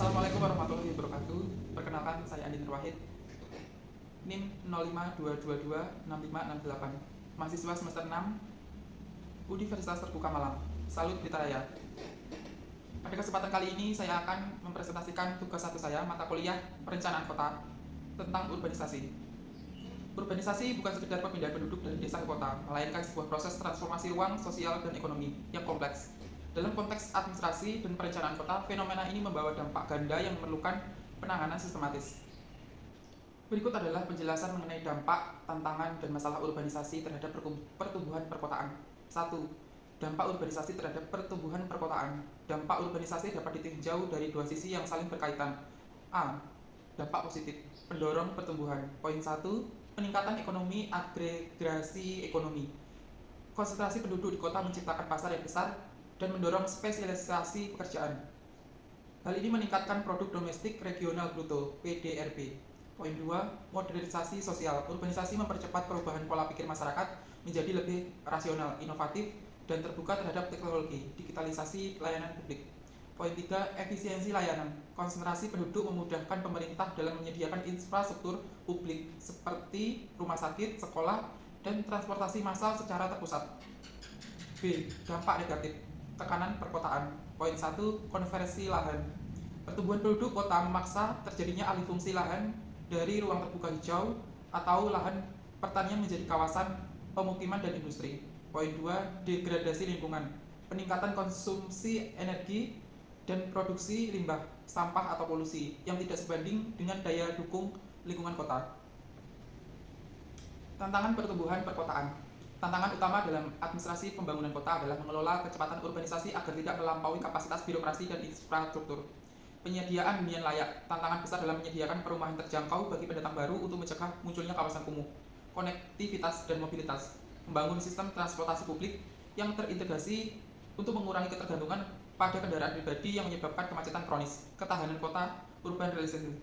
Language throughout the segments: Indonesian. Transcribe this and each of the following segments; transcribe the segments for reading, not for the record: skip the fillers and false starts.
Assalamualaikum warahmatullahi wabarakatuh. Perkenalkan, saya Andi Nur Wahid, NIM 0522265668, mahasiswa semester 6 Universitas Terbuka Malang. Salut Blitar Raya. Pada kesempatan kali ini saya akan mempresentasikan tugas satu saya, mata kuliah Perencanaan Kota, tentang urbanisasi. Urbanisasi bukan sekedar pemindahan penduduk dari desa ke kota, melainkan sebuah proses transformasi ruang, sosial, dan ekonomi yang kompleks. Dalam konteks administrasi dan perencanaan kota, fenomena ini membawa dampak ganda yang memerlukan penanganan sistematis. Berikut adalah penjelasan mengenai dampak, tantangan, dan masalah urbanisasi terhadap pertumbuhan perkotaan. 1. Dampak urbanisasi terhadap pertumbuhan perkotaan. Dampak urbanisasi dapat ditinjau dari dua sisi yang saling berkaitan. A. Dampak positif, pendorong pertumbuhan. Poin 1. Peningkatan ekonomi, agregasi ekonomi. Konsentrasi penduduk di kota menciptakan pasar yang besar dan mendorong spesialisasi pekerjaan. Hal ini meningkatkan produk domestik regional bruto (PDRB). Poin 2. Modernisasi sosial. Urbanisasi mempercepat perubahan pola pikir masyarakat menjadi lebih rasional, inovatif, dan terbuka terhadap teknologi, digitalisasi layanan publik. Poin 3. Efisiensi layanan. Konsentrasi penduduk memudahkan pemerintah dalam menyediakan infrastruktur publik seperti rumah sakit, sekolah, dan transportasi massal secara terpusat. B. Dampak negatif, tekanan perkotaan. Poin 1. Konversi lahan. Pertumbuhan penduduk kota memaksa terjadinya alih fungsi lahan dari ruang terbuka hijau atau lahan pertanian menjadi kawasan pemukiman dan industri. Poin 2. Degradasi lingkungan. Peningkatan konsumsi energi dan produksi limbah, sampah atau polusi yang tidak sebanding dengan daya dukung lingkungan kota. Tantangan pertumbuhan perkotaan. Tantangan utama dalam administrasi pembangunan kota adalah mengelola kecepatan urbanisasi agar tidak melampaui kapasitas birokrasi dan infrastruktur. Penyediaan hunian layak. Tantangan besar dalam menyediakan perumahan terjangkau bagi pendatang baru untuk mencegah munculnya kawasan kumuh. Konektivitas dan mobilitas. Membangun sistem transportasi publik yang terintegrasi untuk mengurangi ketergantungan pada kendaraan pribadi yang menyebabkan kemacetan kronis. Ketahanan kota, urban resilience.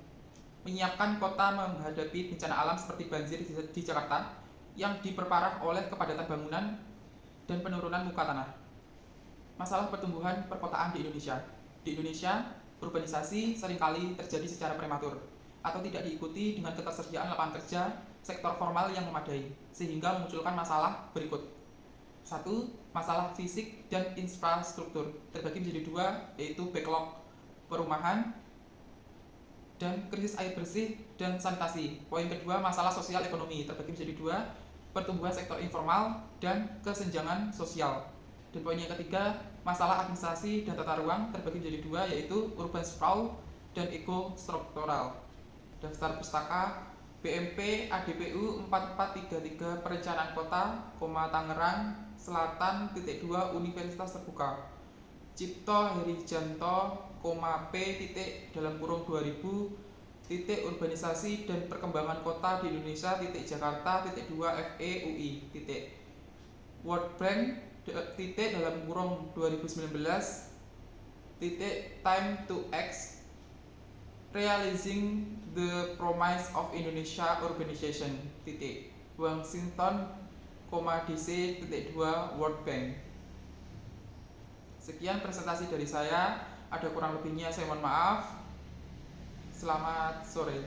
Menyiapkan kota menghadapi bencana alam seperti banjir di Jakarta yang diperparah oleh kepadatan bangunan dan penurunan muka tanah. Masalah pertumbuhan perkotaan di Indonesia. Di Indonesia, urbanisasi seringkali terjadi secara prematur atau tidak diikuti dengan ketersediaan lapangan kerja sektor formal yang memadai, sehingga memunculkan masalah berikut. 1. Masalah fisik dan infrastruktur terbagi menjadi dua, yaitu backlog perumahan dan krisis air bersih dan sanitasi. Poin kedua, masalah sosial ekonomi terbagi menjadi dua, pertumbuhan sektor informal dan kesenjangan sosial. Dan poin yang ketiga, masalah administrasi dan tata ruang terbagi menjadi dua, yaitu urban sprawl dan ekostruktural. Daftar pustaka BMP ADPU 4433 Perencanaan Kota, Tangerang Selatan, 2 Universitas Terbuka. Cipto Herijanto, P, dalam kurung 2000, urbanisasi dan perkembangan kota di Indonesia, Jakarta, 2 FE UI, World Bank, dalam kurung 2019, Time to X, Realizing the Promise of Indonesia Urbanization, Washington, DC, 2 World Bank. Sekian presentasi dari saya, ada kurang lebihnya saya mohon maaf. Selamat sore.